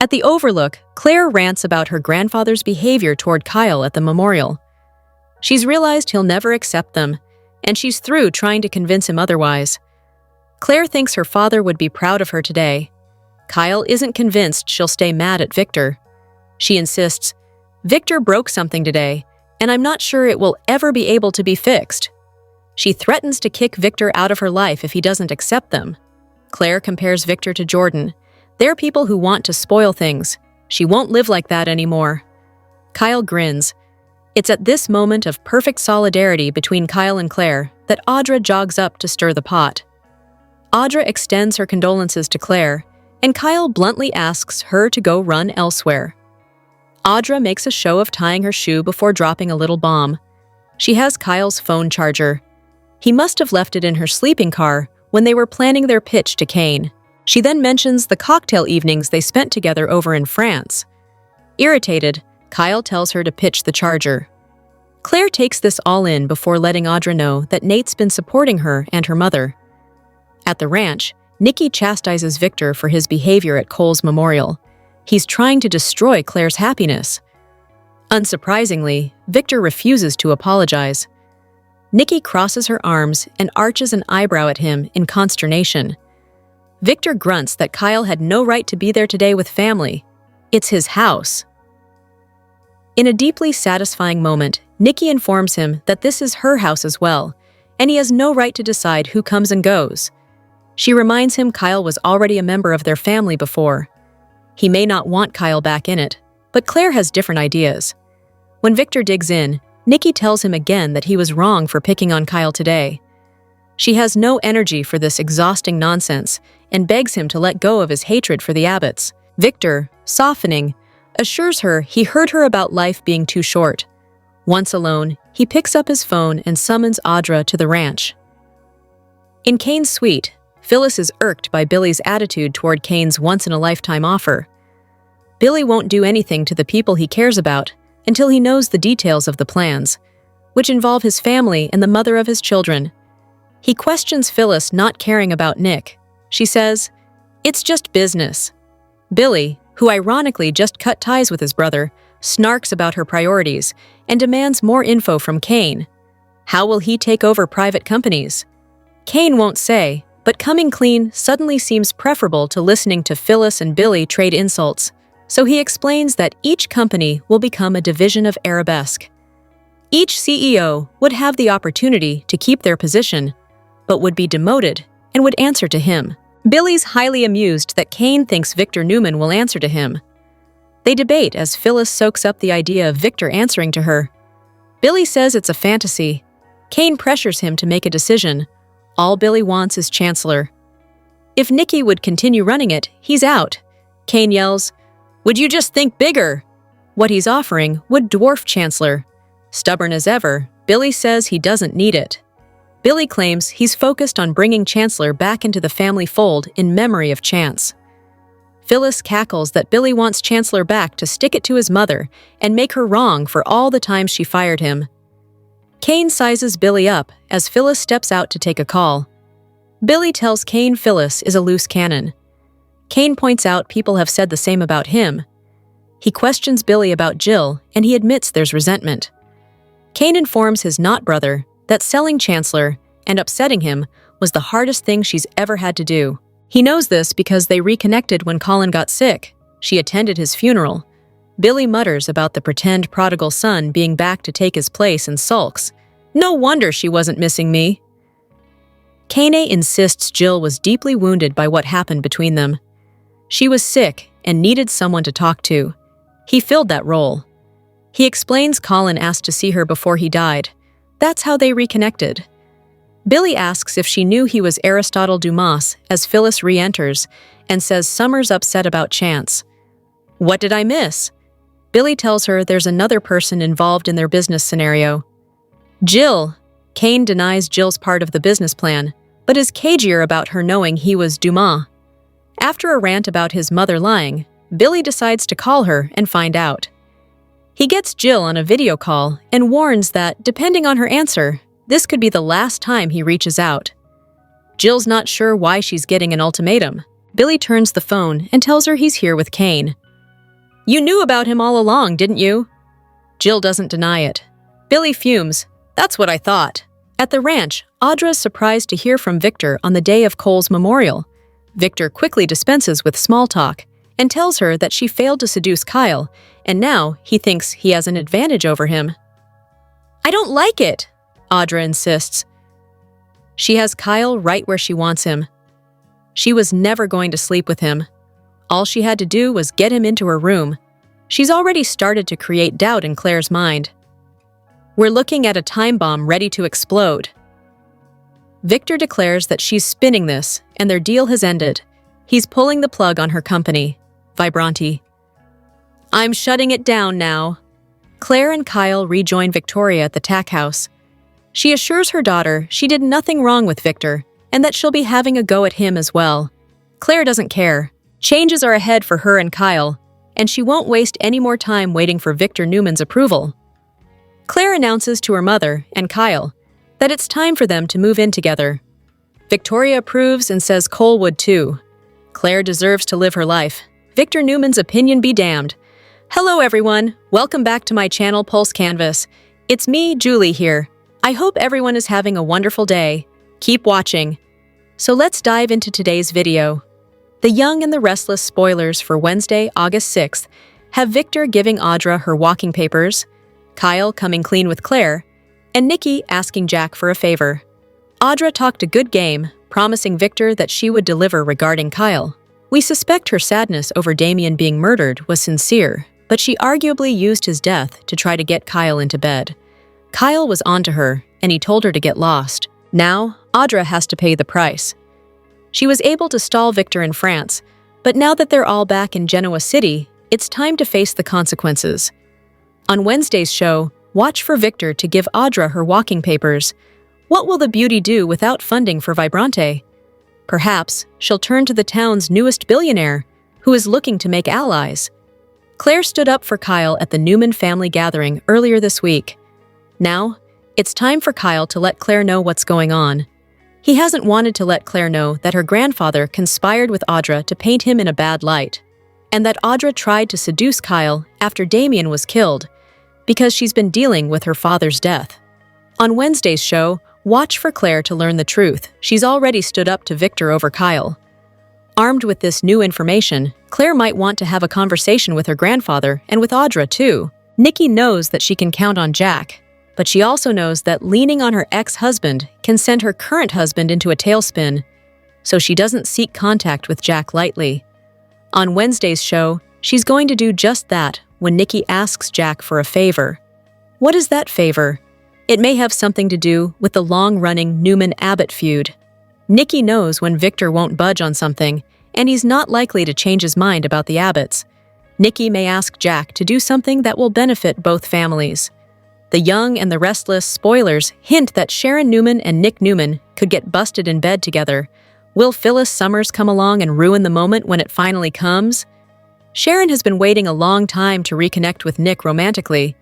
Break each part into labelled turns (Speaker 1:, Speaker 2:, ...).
Speaker 1: At the Overlook, Claire rants about her grandfather's behavior toward Kyle at the memorial. She's realized he'll never accept them, and she's through trying to convince him otherwise. Claire thinks her father would be proud of her today. Kyle isn't convinced she'll stay mad at Victor. She insists, "Victor broke something today, and I'm not sure it will ever be able to be fixed." She threatens to kick Victor out of her life if he doesn't accept them. Claire compares Victor to Jordan. They're people who want to spoil things. She won't live like that anymore. Kyle grins. It's at this moment of perfect solidarity between Kyle and Claire that Audra jogs up to stir the pot. Audra extends her condolences to Claire, and Kyle bluntly asks her to go run elsewhere. Audra makes a show of tying her shoe before dropping a little bomb. She has Kyle's phone charger. He must have left it in her sleeping car when they were planning their pitch to Cain. She then mentions the cocktail evenings they spent together over in France. Irritated, Kyle tells her to pitch the charger. Claire takes this all in before letting Audra know that Nate's been supporting her and her mother. At the ranch, Nikki chastises Victor for his behavior at Cole's memorial. He's trying to destroy Claire's happiness. Unsurprisingly, Victor refuses to apologize. Nikki crosses her arms and arches an eyebrow at him in consternation. Victor grunts that Kyle had no right to be there today with family. It's his house. In a deeply satisfying moment, Nikki informs him that this is her house as well, and he has no right to decide who comes and goes. She reminds him Kyle was already a member of their family before. He may not want Kyle back in it, but Claire has different ideas. When Victor digs in, Nikki tells him again that he was wrong for picking on Kyle today. She has no energy for this exhausting nonsense and begs him to let go of his hatred for the Abbotts. Victor, softening, assures her he heard her about life being too short. Once alone, he picks up his phone and summons Audra to the ranch. In Cain's suite, Phyllis is irked by Billy's attitude toward Cain's once-in-a-lifetime offer. Billy won't do anything to the people he cares about until he knows the details of the plans, which involve his family and the mother of his children. He questions Phyllis not caring about Nick. She says, "It's just business." Billy, who ironically just cut ties with his brother, snarks about her priorities and demands more info from Cain. How will he take over private companies? Cain won't say, but coming clean suddenly seems preferable to listening to Phyllis and Billy trade insults, so he explains that each company will become a division of Arabesque. Each CEO would have the opportunity to keep their position, but would be demoted and would answer to him. Billy's highly amused that Cain thinks Victor Newman will answer to him. They debate as Phyllis soaks up the idea of Victor answering to her. Billy says it's a fantasy. Cain pressures him to make a decision. All Billy wants is Chancellor. If Nikki would continue running it, he's out. Cain yells, "Would you just think bigger?" What he's offering would dwarf Chancellor. Stubborn as ever, Billy says he doesn't need it. Billy claims he's focused on bringing Chancellor back into the family fold in memory of Chance. Phyllis cackles that Billy wants Chancellor back to stick it to his mother and make her wrong for all the times she fired him. Cain sizes Billy up as Phyllis steps out to take a call. Billy tells Cain Phyllis is a loose cannon. Cain points out people have said the same about him. He questions Billy about Jill, and he admits there's resentment. Cain informs his not-brother that selling Chancellor and upsetting him was the hardest thing she's ever had to do. He knows this because they reconnected when Colin got sick. She attended his funeral. Billy mutters about the pretend prodigal son being back to take his place and sulks. No wonder she wasn't missing me. Cain insists Jill was deeply wounded by what happened between them. She was sick and needed someone to talk to. He filled that role. He explains Colin asked to see her before he died. That's how they reconnected. Billy asks if she knew he was Aristotle Dumas as Phyllis re-enters and says Summer's upset about Chance. What did I miss? Billy tells her there's another person involved in their business scenario. Jill. Cain denies Jill's part of the business plan, but is cagier about her knowing he was Dumas. After a rant about his mother lying, Billy decides to call her and find out. He gets Jill on a video call and warns that, depending on her answer, this could be the last time he reaches out. Jill's not sure why she's getting an ultimatum. Billy turns the phone and tells her he's here with Cain. You knew about him all along, didn't you? Jill doesn't deny it. Billy fumes. That's what I thought. At the ranch, Audra is surprised to hear from Victor on the day of Cole's memorial. Victor quickly dispenses with small talk and tells her that she failed to seduce Kyle, and now he thinks he has an advantage over him. I don't like it, Audra insists. She has Kyle right where she wants him. She was never going to sleep with him. All she had to do was get him into her room. She's already started to create doubt in Claire's mind. We're looking at a time bomb ready to explode. Victor declares that she's spinning this, and their deal has ended. He's pulling the plug on her company, Vibranti. I'm shutting it down now. Claire and Kyle rejoin Victoria at the tack house. She assures her daughter she did nothing wrong with Victor, and that she'll be having a go at him as well. Claire doesn't care. Changes are ahead for her and Kyle, and she won't waste any more time waiting for Victor Newman's approval. Claire announces to her mother and Kyle that it's time for them to move in together. Victoria approves and says Cole would too. Claire deserves to live her life. Victor Newman's opinion be damned. Hello everyone, welcome back to my channel Pulse Canvas. It's me, Julie here. I hope everyone is having a wonderful day. Keep watching. So let's dive into today's video. The Young and the Restless spoilers for Wednesday, August 6th have Victor giving Audra her walking papers, Kyle coming clean with Claire, and Nikki asking Jack for a favor. Audra talked a good game, promising Victor that she would deliver regarding Kyle. We suspect her sadness over Damien being murdered was sincere, but she arguably used his death to try to get Kyle into bed. Kyle was onto her, and he told her to get lost. Now, Audra has to pay the price. She was able to stall Victor in France, but now that they're all back in Genoa City, it's time to face the consequences. On Wednesday's show, watch for Victor to give Audra her walking papers. What will the beauty do without funding for Vibranti? Perhaps she'll turn to the town's newest billionaire, who is looking to make allies. Claire stood up for Kyle at the Newman family gathering earlier this week. Now, it's time for Kyle to let Claire know what's going on. He hasn't wanted to let Claire know that her grandfather conspired with Audra to paint him in a bad light, and that Audra tried to seduce Kyle after Damien was killed, because she's been dealing with her father's death. On Wednesday's show, watch for Claire to learn the truth. She's already stood up to Victor over Kyle. Armed with this new information, Claire might want to have a conversation with her grandfather and with Audra too. Nikki knows that she can count on Jack, but she also knows that leaning on her ex-husband can send her current husband into a tailspin, so she doesn't seek contact with Jack lightly. On Wednesday's show, she's going to do just that when Nikki asks Jack for a favor. What is that favor? It may have something to do with the long-running Newman-Abbott feud. Nikki knows when Victor won't budge on something, and he's not likely to change his mind about the Abbotts. Nikki may ask Jack to do something that will benefit both families. The Young and the Restless spoilers hint that Sharon Newman and Nick Newman could get busted in bed together. Will Phyllis Summers come along and ruin the moment when it finally comes? Sharon has been waiting a long time to reconnect with Nick romantically,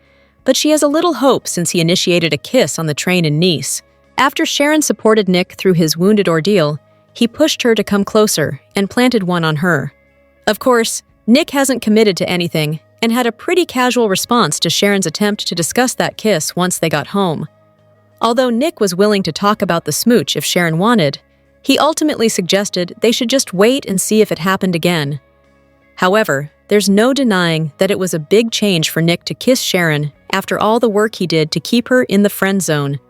Speaker 1: but she has a little hope since he initiated a kiss on the train in Nice. After Sharon supported Nick through his wounded ordeal, he pushed her to come closer and planted one on her. Of course, Nick hasn't committed to anything and had a pretty casual response to Sharon's attempt to discuss that kiss once they got home. Although Nick was willing to talk about the smooch if Sharon wanted, he ultimately suggested they should just wait and see if it happened again. However, there's no denying that it was a big change for Nick to kiss Sharon after all the work he did to keep her in the friend zone.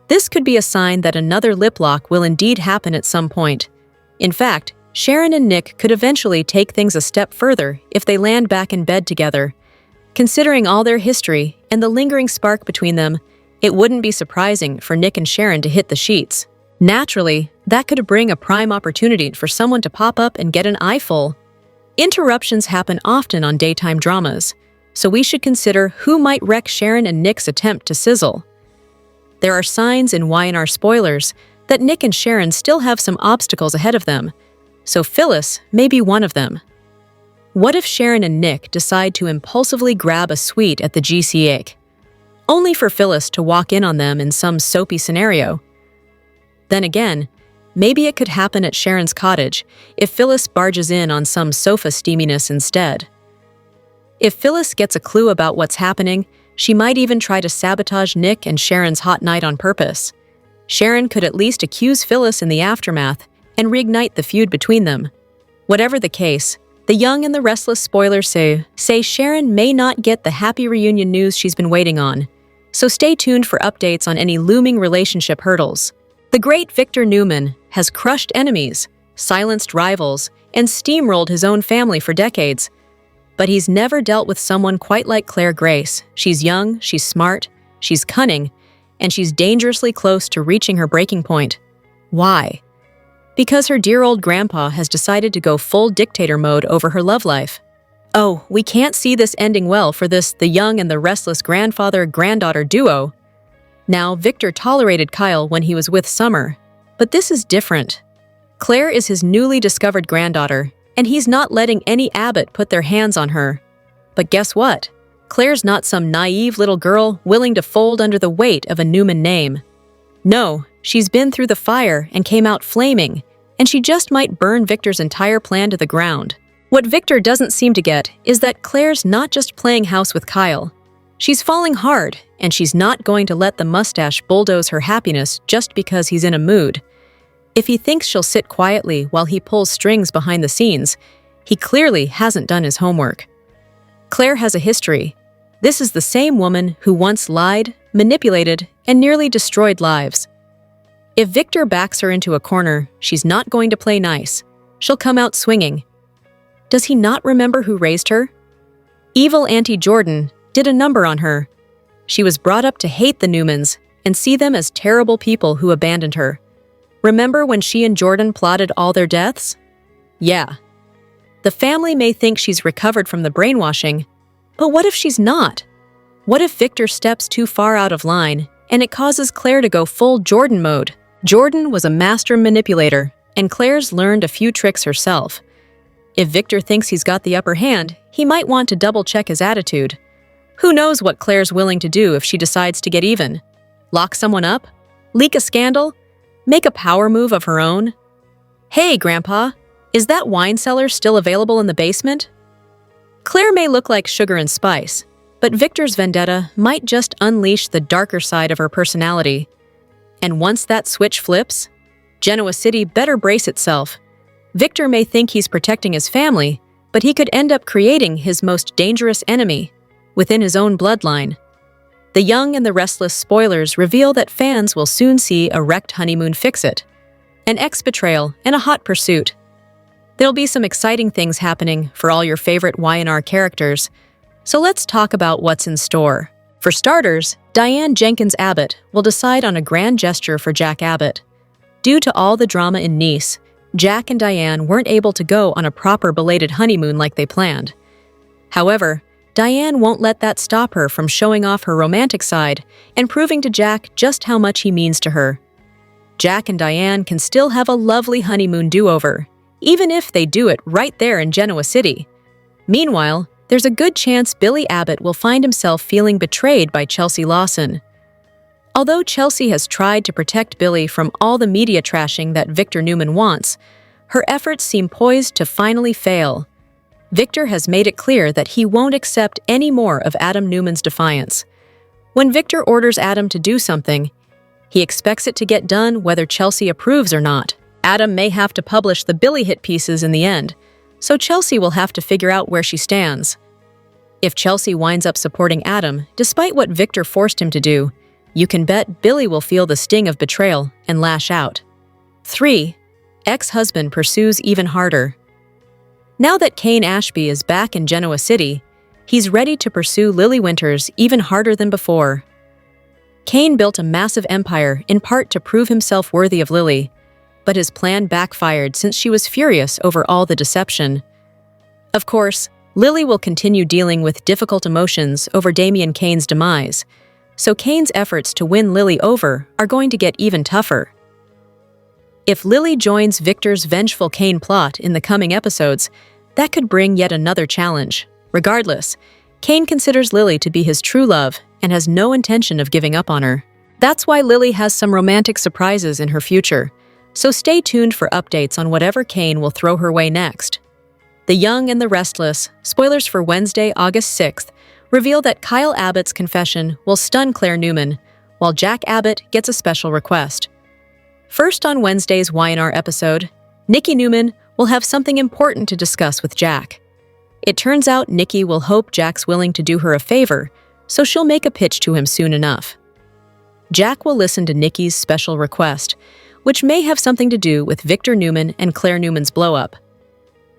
Speaker 1: This could be a sign that another lip lock will indeed happen at some point. In fact, Sharon and Nick could eventually take things a step further if they land back in bed together. Considering all their history and the lingering spark between them, it wouldn't be surprising for Nick and Sharon to hit the sheets. Naturally, that could bring a prime opportunity for someone to pop up and get an eyeful. Interruptions happen often on daytime dramas, so we should consider who might wreck Sharon and Nick's attempt to sizzle. There are signs in Y&R spoilers that Nick and Sharon still have some obstacles ahead of them, so Phyllis may be one of them. What if Sharon and Nick decide to impulsively grab a suite at the GCAC, only for Phyllis to walk in on them in some soapy scenario? Then again, maybe it could happen at Sharon's cottage if Phyllis barges in on some sofa steaminess instead. If Phyllis gets a clue about what's happening, she might even try to sabotage Nick and Sharon's hot night on purpose. Sharon could at least accuse Phyllis in the aftermath and reignite the feud between them. Whatever the case, the Young and the Restless spoilers say Sharon may not get the happy reunion news she's been waiting on, so stay tuned for updates on any looming relationship hurdles. The great Victor Newman has crushed enemies, silenced rivals, and steamrolled his own family for decades. But he's never dealt with someone quite like Claire Grace. She's young, she's smart, she's cunning, and she's dangerously close to reaching her breaking point. Why? Because her dear old grandpa has decided to go full dictator mode over her love life. Oh, we can't see this ending well for the Young and the Restless grandfather-granddaughter duo. Now, Victor tolerated Kyle when he was with Summer, but this is different. Claire is his newly discovered granddaughter, and he's not letting any abbot put their hands on her. But guess what? Claire's not some naive little girl willing to fold under the weight of a Newman name. No, she's been through the fire and came out flaming, and she just might burn Victor's entire plan to the ground. What Victor doesn't seem to get is that Claire's not just playing house with Kyle. She's falling hard, and she's not going to let the mustache bulldoze her happiness just because he's in a mood. If he thinks she'll sit quietly while he pulls strings behind the scenes, he clearly hasn't done his homework. Claire has a history. This is the same woman who once lied, manipulated, and nearly destroyed lives. If Victor backs her into a corner, she's not going to play nice. She'll come out swinging. Does he not remember who raised her? Evil Auntie Jordan did a number on her. She was brought up to hate the Newmans and see them as terrible people who abandoned her. Remember when she and Jordan plotted all their deaths? Yeah. The family may think she's recovered from the brainwashing, but what if she's not? What if Victor steps too far out of line and it causes Claire to go full Jordan mode? Jordan was a master manipulator, and Claire's learned a few tricks herself. If Victor thinks he's got the upper hand, he might want to double-check his attitude. Who knows what Claire's willing to do if she decides to get even? Lock someone up? Leak a scandal? Make a power move of her own? Hey, Grandpa, is that wine cellar still available in the basement? Claire may look like sugar and spice, but Victor's vendetta might just unleash the darker side of her personality. And once that switch flips, Genoa City better brace itself. Victor may think he's protecting his family, but he could end up creating his most dangerous enemy within his own bloodline. The Young and the Restless spoilers reveal that fans will soon see a wrecked honeymoon fix-it, an ex-betrayal, and a hot pursuit. There'll be some exciting things happening for all your favorite Y&R characters, so let's talk about what's in store. For starters, Diane Jenkins Abbott will decide on a grand gesture for Jack Abbott. Due to all the drama in Nice, Jack and Diane weren't able to go on a proper belated honeymoon like they planned. However, Diane won't let that stop her from showing off her romantic side and proving to Jack just how much he means to her. Jack and Diane can still have a lovely honeymoon do-over, even if they do it right there in Genoa City. Meanwhile, there's a good chance Billy Abbott will find himself feeling betrayed by Chelsea Lawson. Although Chelsea has tried to protect Billy from all the media trashing that Victor Newman wants, her efforts seem poised to finally fail. Victor has made it clear that he won't accept any more of Adam Newman's defiance. When Victor orders Adam to do something, he expects it to get done whether Chelsea approves or not. Adam may have to publish the Billy hit pieces in the end, so Chelsea will have to figure out where she stands. If Chelsea winds up supporting Adam, despite what Victor forced him to do, you can bet Billy will feel the sting of betrayal and lash out. 3. Ex-husband pursues even harder. Now that Cain Ashby is back in Genoa City, he's ready to pursue Lily Winters even harder than before. Cain built a massive empire in part to prove himself worthy of Lily, but his plan backfired since she was furious over all the deception. Of course, Lily will continue dealing with difficult emotions over Damian Cain's demise, so Cain's efforts to win Lily over are going to get even tougher. If Lily joins Victor's vengeful Cain plot in the coming episodes, that could bring yet another challenge. Regardless, Cain considers Lily to be his true love and has no intention of giving up on her. That's why Lily has some romantic surprises in her future, so stay tuned for updates on whatever Cain will throw her way next. The Young and the Restless, spoilers for Wednesday, August 6th, reveal that Kyle Abbott's confession will stun Claire Newman, while Jack Abbott gets a special request. First on Wednesday's Y&R episode, Nikki Newman will have something important to discuss with Jack. It turns out Nikki will hope Jack's willing to do her a favor, so she'll make a pitch to him soon enough. Jack will listen to Nikki's special request, which may have something to do with Victor Newman and Claire Newman's blow-up.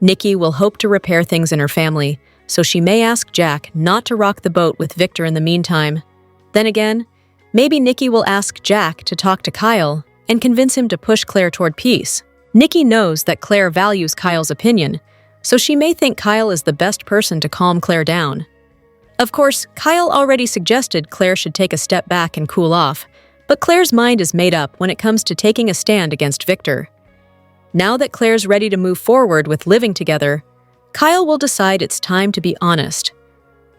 Speaker 1: Nikki will hope to repair things in her family, so she may ask Jack not to rock the boat with Victor in the meantime. Then again, maybe Nikki will ask Jack to talk to Kyle and convince him to push Claire toward peace. Nikki knows that Claire values Kyle's opinion, so she may think Kyle is the best person to calm Claire down. Of course, Kyle already suggested Claire should take a step back and cool off, but Claire's mind is made up when it comes to taking a stand against Victor. Now that Claire's ready to move forward with living together, Kyle will decide it's time to be honest.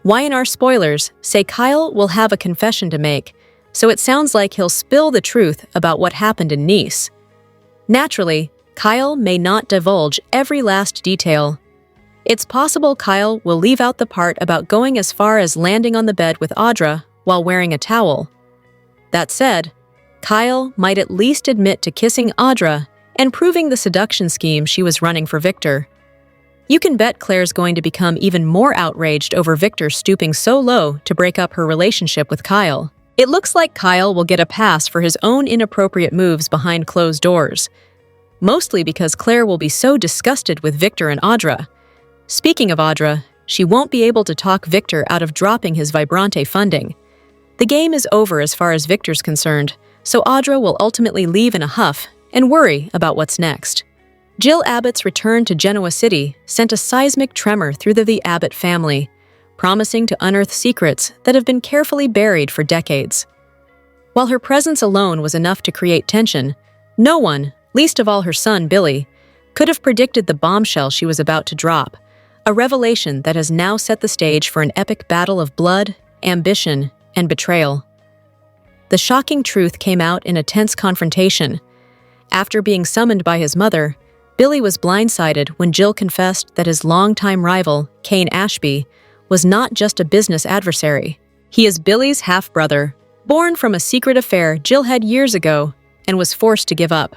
Speaker 1: Y&R spoilers say Kyle will have a confession to make, so it sounds like he'll spill the truth about what happened in Nice. Naturally, Kyle may not divulge every last detail. It's possible Kyle will leave out the part about going as far as landing on the bed with Audra while wearing a towel. That said, Kyle might at least admit to kissing Audra and proving the seduction scheme she was running for Victor. You can bet Claire's going to become even more outraged over Victor stooping so low to break up her relationship with Kyle. It looks like Kyle will get a pass for his own inappropriate moves behind closed doors, mostly because Claire will be so disgusted with Victor and Audra. Speaking of Audra, she won't be able to talk Victor out of dropping his Vibrante funding. The game is over as far as Victor's concerned, so Audra will ultimately leave in a huff and worry about what's next. Jill Abbott's return to Genoa City sent a seismic tremor through the Abbott family, promising to unearth secrets that have been carefully buried for decades. While her presence alone was enough to create tension, no one, least of all her son Billy, could have predicted the bombshell she was about to drop, a revelation that has now set the stage for an epic battle of blood, ambition, and betrayal. The shocking truth came out in a tense confrontation. After being summoned by his mother, Billy was blindsided when Jill confessed that his longtime rival, Cain Ashby, was not just a business adversary. He is Billy's half-brother, born from a secret affair Jill had years ago and was forced to give up.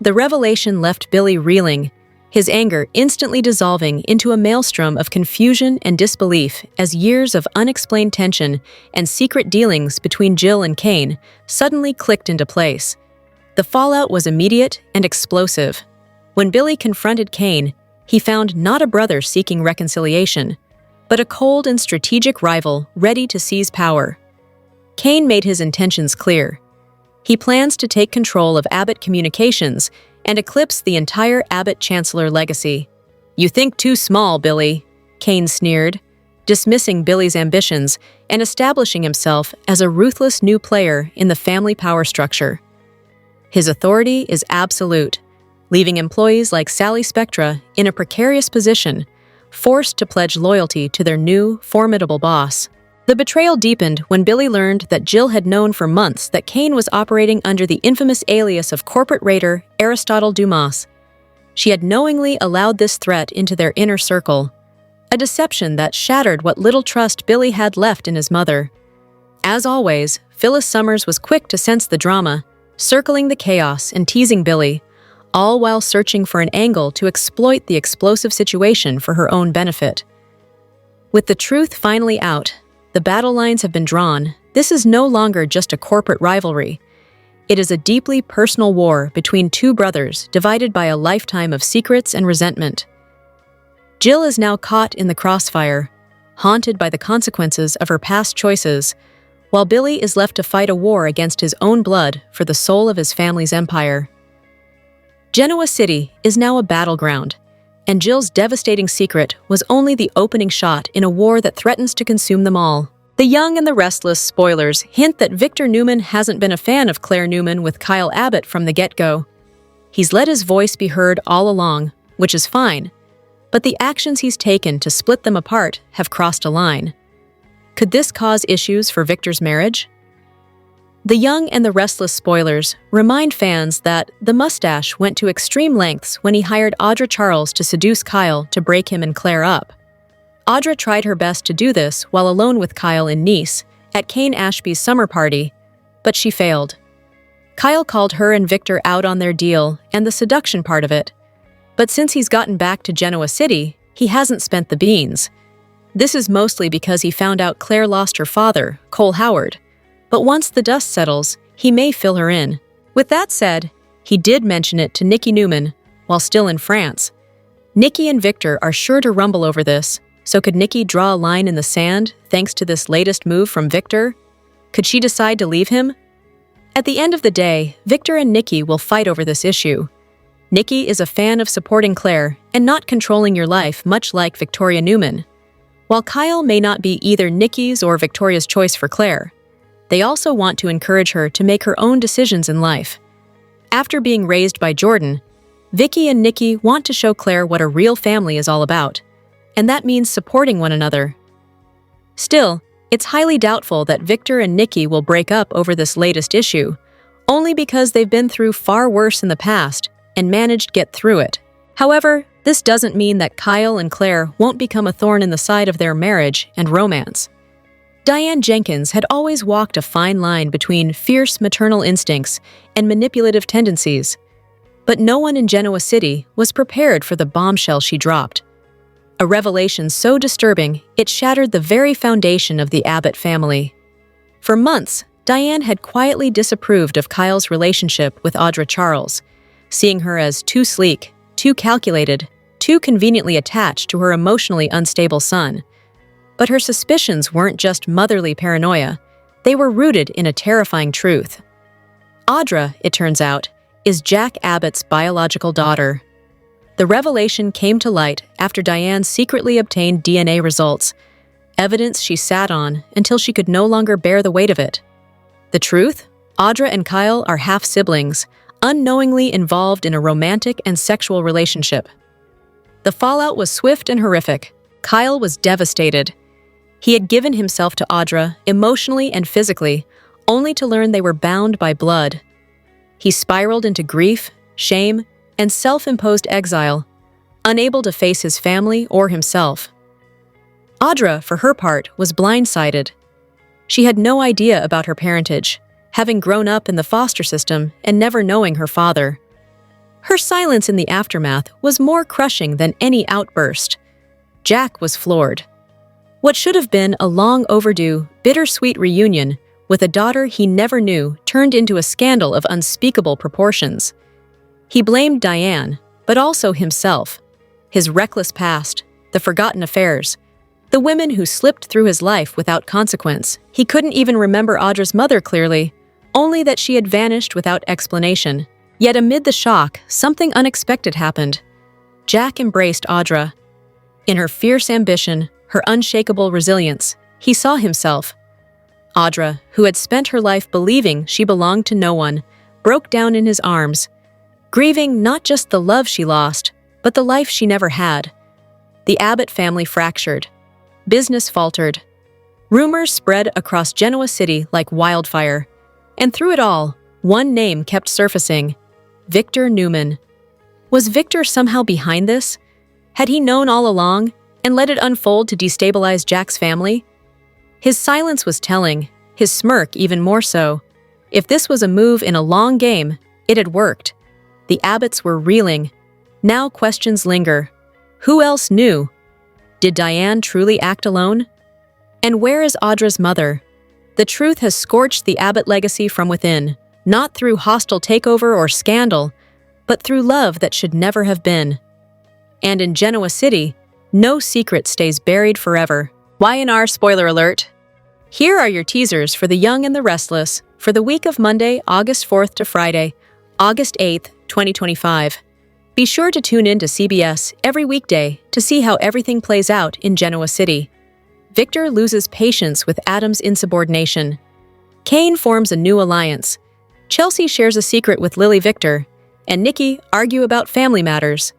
Speaker 1: The revelation left Billy reeling, his anger instantly dissolving into a maelstrom of confusion and disbelief as years of unexplained tension and secret dealings between Jill and Cain suddenly clicked into place. The fallout was immediate and explosive. When Billy confronted Cain, he found not a brother seeking reconciliation, but a cold and strategic rival ready to seize power. Cain made his intentions clear. He plans to take control of Abbott Communications and eclipse the entire Abbott Chancellor legacy. "You think too small, Billy," Cain sneered, dismissing Billy's ambitions and establishing himself as a ruthless new player in the family power structure. His authority is absolute, leaving employees like Sally Spectra in a precarious position, forced to pledge loyalty to their new, formidable boss. The betrayal deepened when Billy learned that Jill had known for months that Cain was operating under the infamous alias of corporate raider Aristotle Dumas. She had knowingly allowed this threat into their inner circle, a deception that shattered what little trust Billy had left in his mother. As always, Phyllis Summers was quick to sense the drama, circling the chaos and teasing Billy, all while searching for an angle to exploit the explosive situation for her own benefit. With the truth finally out, the battle lines have been drawn. This is no longer just a corporate rivalry. It is a deeply personal war between two brothers divided by a lifetime of secrets and resentment. Jill is now caught in the crossfire, haunted by the consequences of her past choices, while Billy is left to fight a war against his own blood for the soul of his family's empire. Genoa City is now a battleground, and Jill's devastating secret was only the opening shot in a war that threatens to consume them all. The Young and the Restless spoilers hint that Victor Newman hasn't been a fan of Claire Newman with Kyle Abbott from the get-go. He's let his voice be heard all along, which is fine, but the actions he's taken to split them apart have crossed a line. Could this cause issues for Victor's marriage? The Young and the Restless spoilers remind fans that the mustache went to extreme lengths when he hired Audra Charles to seduce Kyle to break him and Claire up. Audra tried her best to do this while alone with Kyle in Nice at Cain Ashby's summer party, but she failed. Kyle called her and Victor out on their deal and the seduction part of it. But since he's gotten back to Genoa City, he hasn't spent the beans. This is mostly because he found out Claire lost her father, Cole Howard. But once the dust settles, he may fill her in. With that said, he did mention it to Nikki Newman while still in France. Nikki and Victor are sure to rumble over this, so could Nikki draw a line in the sand thanks to this latest move from Victor? Could she decide to leave him? At the end of the day, Victor and Nikki will fight over this issue. Nikki is a fan of supporting Claire and not controlling your life, much like Victoria Newman. While Kyle may not be either Nikki's or Victoria's choice for Claire, they also want to encourage her to make her own decisions in life. After being raised by Jordan, Vicky and Nikki want to show Claire what a real family is all about, and that means supporting one another. Still, it's highly doubtful that Victor and Nikki will break up over this latest issue, only because they've been through far worse in the past and managed to get through it. However, this doesn't mean that Kyle and Claire won't become a thorn in the side of their marriage and romance. Diane Jenkins had always walked a fine line between fierce maternal instincts and manipulative tendencies, but no one in Genoa City was prepared for the bombshell she dropped. A revelation so disturbing it shattered the very foundation of the Abbott family. For months, Diane had quietly disapproved of Kyle's relationship with Audra Charles, seeing her as too sleek, too calculated, too conveniently attached to her emotionally unstable son. But her suspicions weren't just motherly paranoia, they were rooted in a terrifying truth. Audra, it turns out, is Jack Abbott's biological daughter. The revelation came to light after Diane secretly obtained DNA results, evidence she sat on until she could no longer bear the weight of it. The truth? Audra and Kyle are half-siblings, unknowingly involved in a romantic and sexual relationship. The fallout was swift and horrific. Kyle was devastated. He had given himself to Audra emotionally and physically, only to learn they were bound by blood. He spiraled into grief, shame, and self-imposed exile, unable to face his family or himself. Audra, for her part, was blindsided. She had no idea about her parentage, having grown up in the foster system and never knowing her father. Her silence in the aftermath was more crushing than any outburst. Jack was floored. What should have been a long overdue, bittersweet reunion with a daughter he never knew turned into a scandal of unspeakable proportions. He blamed Diane, but also himself, his reckless past, the forgotten affairs, the women who slipped through his life without consequence. He couldn't even remember Audra's mother clearly, only that she had vanished without explanation. Yet amid the shock, something unexpected happened. Jack embraced Audra. In her fierce ambition, her unshakable resilience, he saw himself. Audra, who had spent her life believing she belonged to no one, broke down in his arms, grieving not just the love she lost, but the life she never had. The Abbott family fractured. Business faltered. Rumors spread across Genoa City like wildfire. And through it all, one name kept surfacing: Victor Newman. Was Victor somehow behind this? Had he known all along and let it unfold to destabilize Jack's family? His silence was telling, his smirk even more so. If this was a move in a long game, it had worked. The Abbotts were reeling. Now questions linger. Who else knew? Did Diane truly act alone? And where is Audra's mother? The truth has scorched the Abbott legacy from within, not through hostile takeover or scandal, but through love that should never have been. And in Genoa City, no secret stays buried forever. Y&R spoiler alert. Here are your teasers for The Young and the Restless for the week of Monday, August 4th to Friday, August 8th, 2025. Be sure to tune in to CBS every weekday to see how everything plays out in Genoa City. Victor loses patience with Adam's insubordination. Cain forms a new alliance. Chelsea shares a secret with Lily Victor, and Nikki argue about family matters.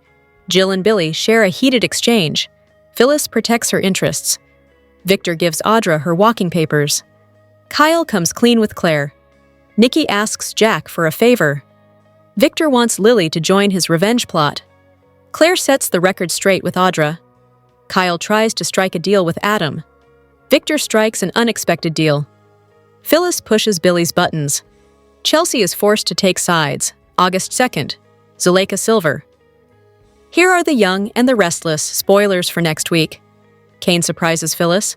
Speaker 1: Jill and Billy share a heated exchange. Phyllis protects her interests. Victor gives Audra her walking papers. Kyle comes clean with Claire. Nikki asks Jack for a favor. Victor wants Lily to join his revenge plot. Claire sets the record straight with Audra. Kyle tries to strike a deal with Adam. Victor strikes an unexpected deal. Phyllis pushes Billy's buttons. Chelsea is forced to take sides. August 2nd. Zuleika Silver. Here are the young and the restless spoilers for next week. Cain surprises Phyllis.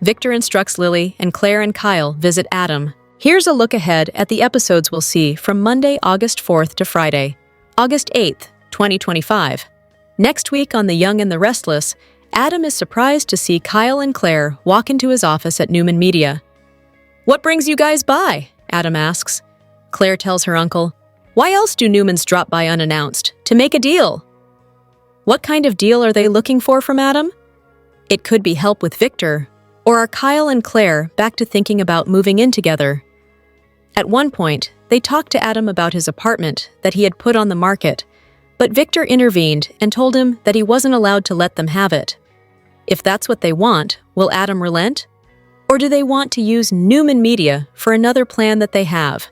Speaker 1: Victor instructs Lily, and Clare and Kyle visit Adam. Here's a look ahead at the episodes we'll see from Monday, August 4th to Friday, August 8th, 2025. Next week on The Young and the Restless, Adam is surprised to see Kyle and Claire walk into his office at Newman Media. "What brings you guys by?" Adam asks. Claire tells her uncle, "Why else do Newmans drop by unannounced? To make a deal." What kind of deal are they looking for from Adam? It could be help with Victor, or are Kyle and Claire back to thinking about moving in together? At one point, they talked to Adam about his apartment that he had put on the market, but Victor intervened and told him that he wasn't allowed to let them have it. If that's what they want, will Adam relent? Or do they want to use Newman Media for another plan that they have?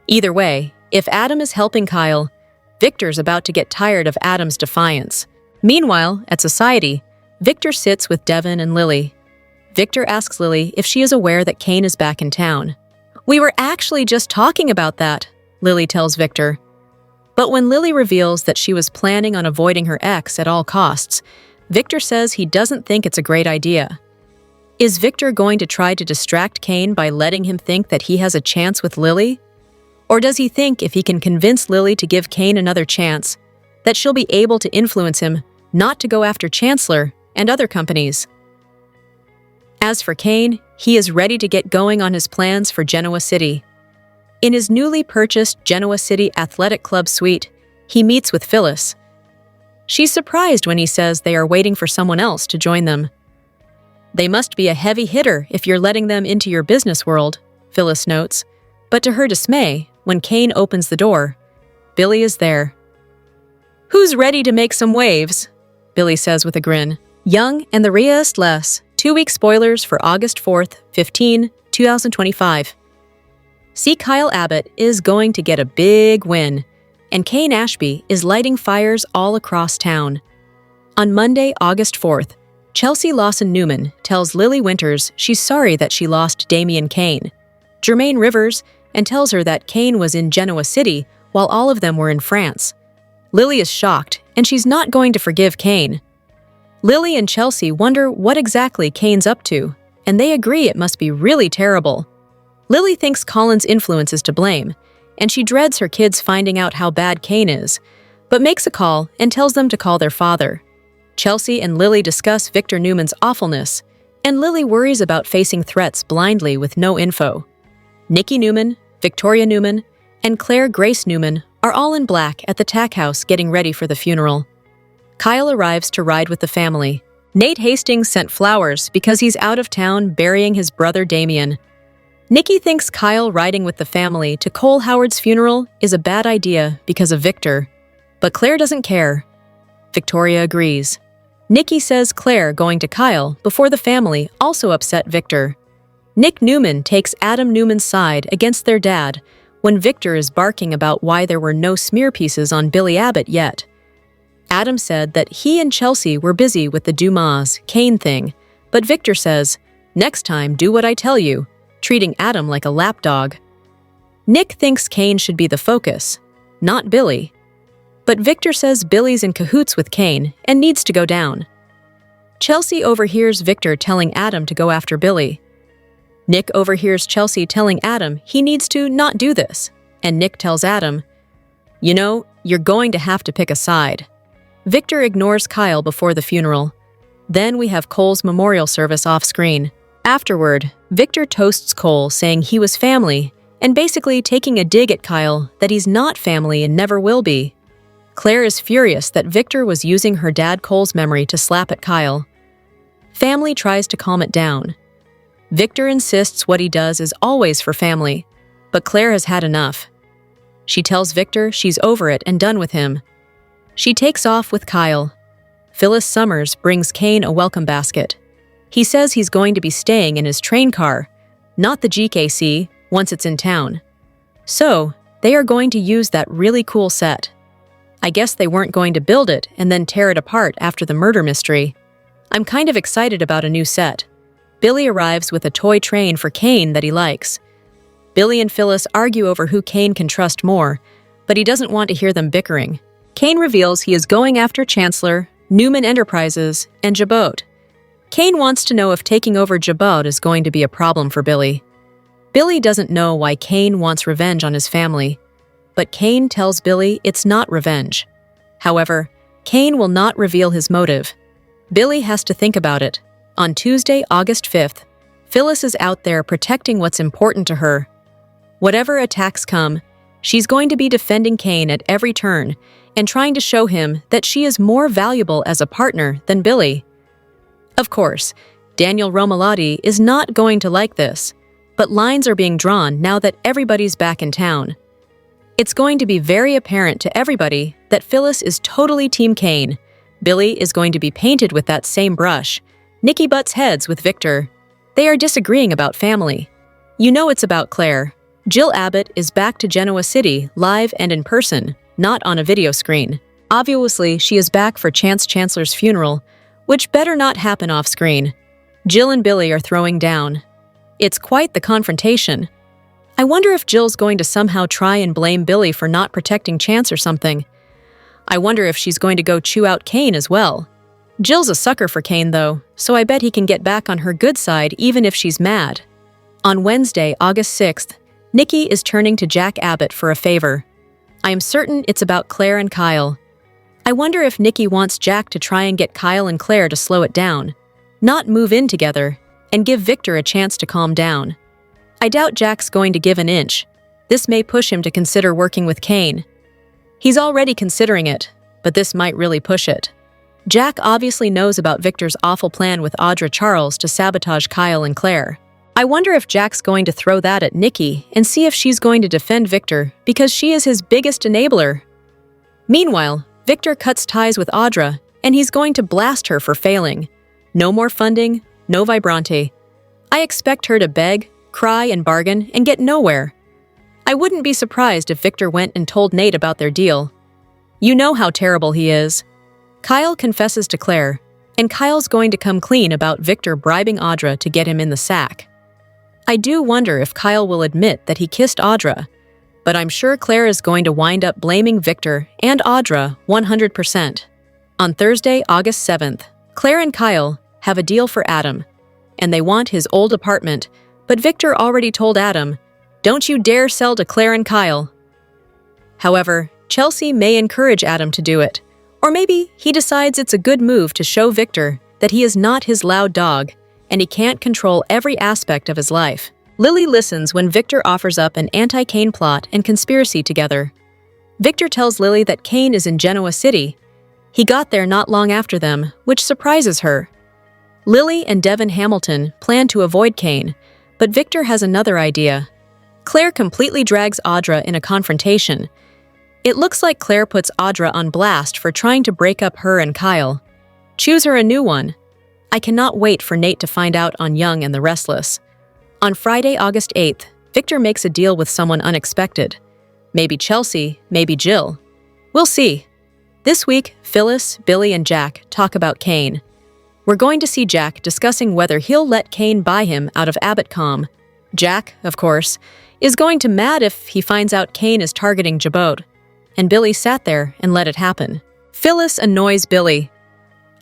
Speaker 1: Either way, if Adam is helping Kyle, Victor's about to get tired of Adam's defiance. Meanwhile, at Society, Victor sits with Devin and Lily. Victor asks Lily if she is aware that Cain is back in town. "We were actually just talking about that," Lily tells Victor. But when Lily reveals that she was planning on avoiding her ex at all costs, Victor says he doesn't think it's a great idea. Is Victor going to try to distract Cain by letting him think that he has a chance with Lily? Or does he think if he can convince Lily to give Cain another chance, that she'll be able to influence him not to go after Chancellor and other companies? As for Cain, he is ready to get going on his plans for Genoa City. In his newly purchased Genoa City Athletic Club suite, he meets with Phyllis. She's surprised when he says they are waiting for someone else to join them. "They must be a heavy hitter if you're letting them into your business world," Phyllis notes. But to her dismay, when Cain opens the door, Billy is there. "Who's ready to make some waves?" Billy says with a grin. Young and the Restless. 2-week spoilers for August 4th, 2025. See, Kyle Abbott is going to get a big win, and Cain Ashby is lighting fires all across town. On Monday, August 4th, Chelsea Lawson-Newman tells Lily Winters she's sorry that she lost Damian Cain, Jermaine Rivers, and tells her that Cain was in Genoa City while all of them were in France. Lily is shocked, and she's not going to forgive Cain. Lily and Chelsea wonder what exactly Cain's up to, and they agree it must be really terrible. Lily thinks Colin's influence is to blame, and she dreads her kids finding out how bad Cain is, but makes a call and tells them to call their father. Chelsea and Lily discuss Victor Newman's awfulness, and Lily worries about facing threats blindly with no info. Nikki Newman, Victoria Newman, and Claire Grace Newman are all in black at the tack house getting ready for the funeral. Kyle arrives to ride with the family. Nate Hastings sent flowers because he's out of town burying his brother Damien. Nikki thinks Kyle riding with the family to Cole Howard's funeral is a bad idea because of Victor, but Claire doesn't care. Victoria agrees. Nikki says Claire going to Kyle before the family also upset Victor. Nick Newman takes Adam Newman's side against their dad when Victor is barking about why there were no smear pieces on Billy Abbott yet. Adam said that he and Chelsea were busy with the Dumas Cain thing, but Victor says, "Next time, do what I tell you," treating Adam like a lapdog. Nick thinks Cain should be the focus, not Billy. But Victor says Billy's in cahoots with Cain and needs to go down. Chelsea overhears Victor telling Adam to go after Billy. Nick overhears Chelsea telling Adam he needs to not do this, and Nick tells Adam, "You know, you're going to have to pick a side." Victor ignores Kyle before the funeral. Then we have Cole's memorial service off-screen. Afterward, Victor toasts Cole, saying he was family, and basically taking a dig at Kyle that he's not family and never will be. Claire is furious that Victor was using her dad Cole's memory to slap at Kyle. Family tries to calm it down. Victor insists what he does is always for family, but Claire has had enough. She tells Victor she's over it and done with him. She takes off with Kyle. Phyllis Summers brings Cain a welcome basket. He says he's going to be staying in his train car, not the GCAC, once it's in town. So, they are going to use that really cool set. I guess they weren't going to build it and then tear it apart after the murder mystery. I'm kind of excited about a new set. Billy arrives with a toy train for Cain that he likes. Billy and Phyllis argue over who Cain can trust more, but he doesn't want to hear them bickering. Cain reveals he is going after Chancellor, Newman Enterprises, and Jabot. Cain wants to know if taking over Jabot is going to be a problem for Billy. Billy doesn't know why Cain wants revenge on his family, but Cain tells Billy it's not revenge. However, Cain will not reveal his motive. Billy has to think about it. On Tuesday, August 5th, Phyllis is out there protecting what's important to her. Whatever attacks come, she's going to be defending Cain at every turn and trying to show him that she is more valuable as a partner than Billy. Of course, Daniel Romalotti is not going to like this, but lines are being drawn now that everybody's back in town. It's going to be very apparent to everybody that Phyllis is totally Team Cain. Billy is going to be painted with that same brush. Nikki butts heads with Victor. They are disagreeing about family. You know it's about Claire. Jill Abbott is back to Genoa City, live and in person, not on a video screen. Obviously, she is back for Chancellor's funeral, which better not happen off-screen. Jill and Billy are throwing down. It's quite the confrontation. I wonder if Jill's going to somehow try and blame Billy for not protecting Chance or something. I wonder if she's going to go chew out Cain as well. Jill's a sucker for Cain, though, so I bet he can get back on her good side even if she's mad. On Wednesday, August 6th, Nikki is turning to Jack Abbott for a favor. I am certain it's about Clare and Kyle. I wonder if Nikki wants Jack to try and get Kyle and Claire to slow it down, not move in together, and give Victor a chance to calm down. I doubt Jack's going to give an inch. This may push him to consider working with Cain. He's already considering it, but this might really push it. Jack obviously knows about Victor's awful plan with Audra Charles to sabotage Kyle and Claire. I wonder if Jack's going to throw that at Nikki and see if she's going to defend Victor because she is his biggest enabler. Meanwhile, Victor cuts ties with Audra, and he's going to blast her for failing. No more funding, no Vibrante. I expect her to beg, cry, and bargain and get nowhere. I wouldn't be surprised if Victor went and told Nate about their deal. You know how terrible he is. Kyle confesses to Claire, and Kyle's going to come clean about Victor bribing Audra to get him in the sack. I do wonder if Kyle will admit that he kissed Audra, but I'm sure Claire is going to wind up blaming Victor and Audra 100%. On Thursday, August 7th, Claire and Kyle have a deal for Adam, and they want his old apartment, but Victor already told Adam, "Don't you dare sell to Claire and Kyle." However, Chelsea may encourage Adam to do it, or maybe he decides it's a good move to show Victor that he is not his loud dog and he can't control every aspect of his life. Lily listens when Victor offers up an anti-Cain plot and conspiracy together. Victor tells Lily that Cain is in Genoa City. He got there not long after them, which surprises her. Lily and Devin Hamilton plan to avoid Cain, but Victor has another idea. Claire completely drags Audra in a confrontation. It looks like Claire puts Audra on blast for trying to break up her and Kyle. Choose her a new one. I cannot wait for Nate to find out on Young and the Restless. On Friday, August 8th, Victor makes a deal with someone unexpected. Maybe Chelsea, maybe Jill. We'll see. This week, Phyllis, Billy, and Jack talk about Cain. We're going to see Jack discussing whether he'll let Cain buy him out of Abbott.com. Jack, of course, is going to mad if he finds out Cain is targeting Jabot, and Billy sat there and let it happen. Phyllis annoys Billy.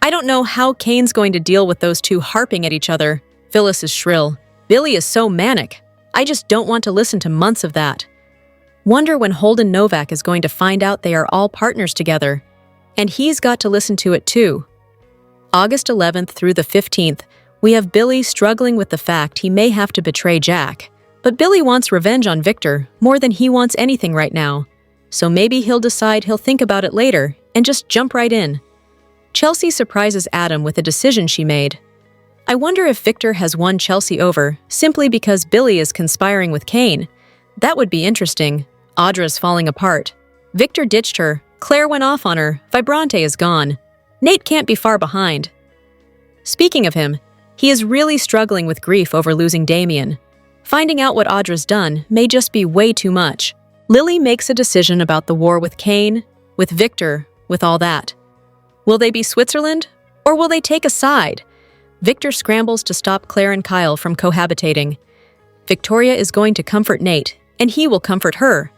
Speaker 1: I don't know how Cain's going to deal with those two harping at each other. Phyllis is shrill. Billy is so manic. I just don't want to listen to months of that. Wonder when Holden Novak is going to find out they are all partners together. And he's got to listen to it too. August 11th through the 15th, we have Billy struggling with the fact he may have to betray Jack. But Billy wants revenge on Victor more than he wants anything right now. So maybe he'll decide he'll think about it later and just jump right in. Chelsea surprises Adam with a decision she made. I wonder if Victor has won Chelsea over simply because Billy is conspiring with Cain. That would be interesting. Audra's falling apart. Victor ditched her. Claire went off on her. Vibrante is gone. Nate can't be far behind. Speaking of him, he is really struggling with grief over losing Damien. Finding out what Audra's done may just be way too much. Lily makes a decision about the war with Cain, with Victor, with all that. Will they be Switzerland, or will they take a side? Victor scrambles to stop Claire and Kyle from cohabitating. Victoria is going to comfort Nate, and he will comfort her.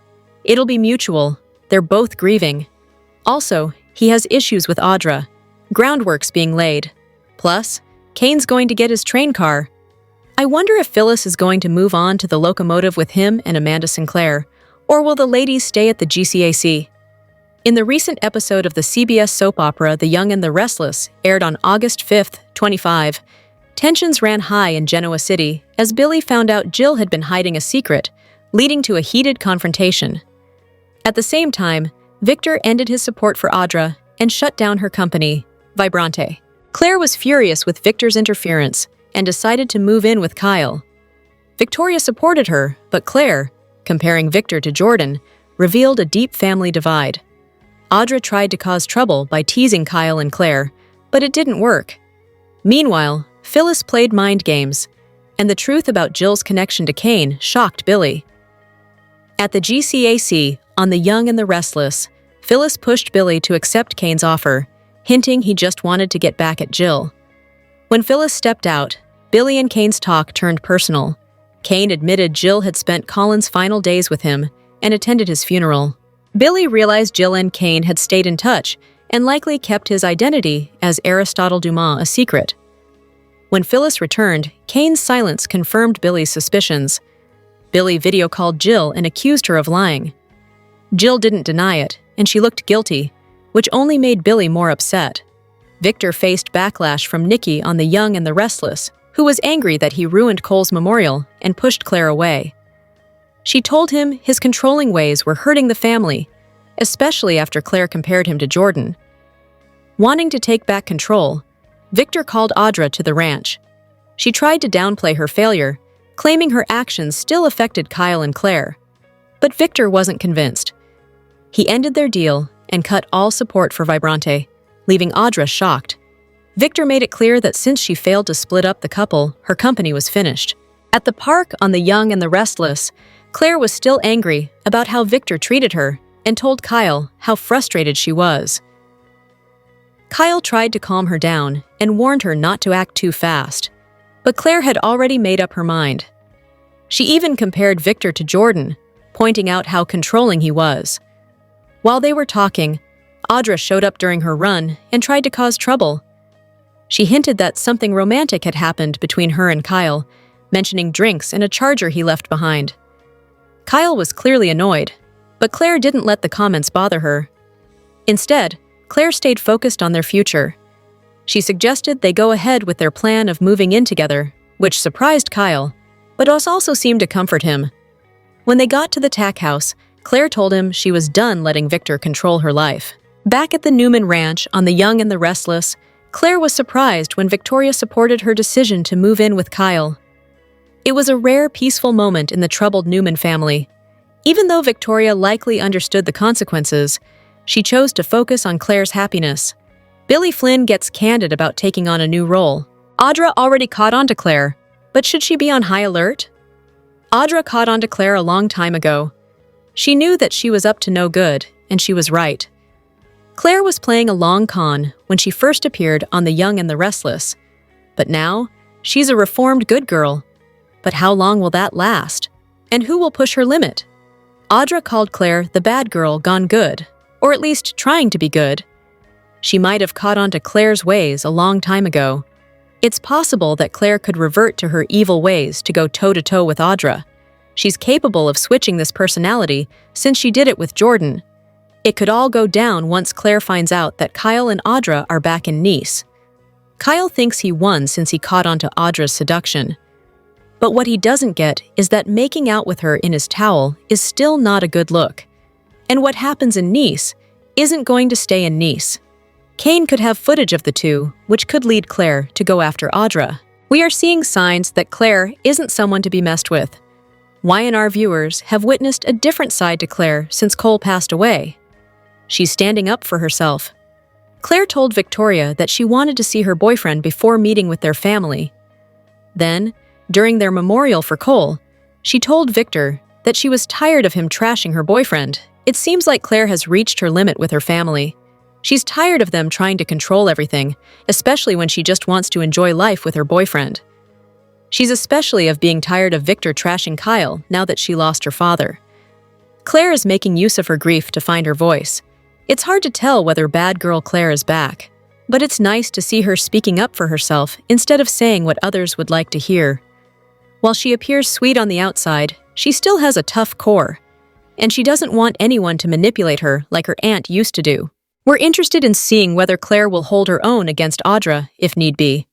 Speaker 1: It'll be mutual. They're both grieving. Also, he has issues with Audra. Groundwork's being laid. Plus, Cain's going to get his train car. I wonder if Phyllis is going to move on to the locomotive with him and Amanda Sinclair, or will the ladies stay at the GCAC? In the recent episode of the CBS soap opera The Young and the Restless, aired on August 5th, 25, tensions ran high in Genoa City as Billy found out Jill had been hiding a secret, leading to a heated confrontation. At the same time, Victor ended his support for Audra and shut down her company, Vibrante. Claire was furious with Victor's interference and decided to move in with Kyle. Victoria supported her, but Claire, comparing Victor to Jordan, revealed a deep family divide. Audra tried to cause trouble by teasing Kyle and Claire, but it didn't work. Meanwhile, Phyllis played mind games, and the truth about Jill's connection to Cain shocked Billy. At the GCAC, on The Young and the Restless, Phyllis pushed Billy to accept Cain's offer, hinting he just wanted to get back at Jill. When Phyllis stepped out, Billy and Cain's talk turned personal. Cain admitted Jill had spent Colin's final days with him and attended his funeral. Billy realized Jill and Cain had stayed in touch and likely kept his identity as Aristotle Dumas a secret. When Phyllis returned, Cain's silence confirmed Billy's suspicions. Billy video called Jill and accused her of lying. Jill didn't deny it, and she looked guilty, which only made Billy more upset. Victor faced backlash from Nikki on The Young and the Restless, who was angry that he ruined Cole's memorial and pushed Claire away. She told him his controlling ways were hurting the family, especially after Claire compared him to Jordan. Wanting to take back control, Victor called Audra to the ranch. She tried to downplay her failure, claiming her actions still affected Kyle and Claire. But Victor wasn't convinced. He ended their deal and cut all support for Vibrante, leaving Audra shocked. Victor made it clear that since she failed to split up the couple, her company was finished. At the park on The Young and the Restless, Claire was still angry about how Victor treated her and told Kyle how frustrated she was. Kyle tried to calm her down and warned her not to act too fast, but Claire had already made up her mind. She even compared Victor to Jordan, pointing out how controlling he was. While they were talking, Audra showed up during her run and tried to cause trouble. She hinted that something romantic had happened between her and Kyle, mentioning drinks and a charger he left behind. Kyle was clearly annoyed, but Claire didn't let the comments bother her. Instead, Claire stayed focused on their future. She suggested they go ahead with their plan of moving in together, which surprised Kyle, but also seemed to comfort him. When they got to the tack house, Claire told him she was done letting Victor control her life. Back at the Newman Ranch on The Young and the Restless, Claire was surprised when Victoria supported her decision to move in with Kyle. It was a rare, peaceful moment in the troubled Newman family. Even though Victoria likely understood the consequences, she chose to focus on Claire's happiness. Billy Flynn gets candid about taking on a new role. Audra already caught on to Claire, but should she be on high alert? Audra caught on to Claire a long time ago. She knew that she was up to no good, and she was right. Claire was playing a long con when she first appeared on The Young and the Restless. But now, she's a reformed good girl. But how long will that last? And who will push her limit? Audra called Claire the bad girl gone good, or at least trying to be good. She might have caught on to Claire's ways a long time ago. It's possible that Claire could revert to her evil ways to go toe-to-toe with Audra. She's capable of switching this personality since she did it with Jordan. It could all go down once Claire finds out that Kyle and Audra are back in Nice. Kyle thinks he won since he caught on to Audra's seduction. But what he doesn't get is that making out with her in his towel is still not a good look. And what happens in Nice isn't going to stay in Nice. Cain could have footage of the two, which could lead Claire to go after Audra. We are seeing signs that Claire isn't someone to be messed with. Y&R viewers have witnessed a different side to Claire since Cole passed away. She's standing up for herself. Claire told Victoria that she wanted to see her boyfriend before meeting with their family. Then, during their memorial for Cole, She told Victor that she was tired of him trashing her boyfriend. It seems like Claire has reached her limit with her family. She's tired of them trying to control everything, especially when she just wants to enjoy life with her boyfriend. She's especially of being tired of Victor trashing Kyle now that she lost her father. Claire is making use of her grief to find her voice. It's hard to tell whether bad girl Claire is back, but it's nice to see her speaking up for herself instead of saying what others would like to hear. While she appears sweet on the outside, she still has a tough core, and she doesn't want anyone to manipulate her like her aunt used to do. We're interested in seeing whether Claire will hold her own against Audra, if need be.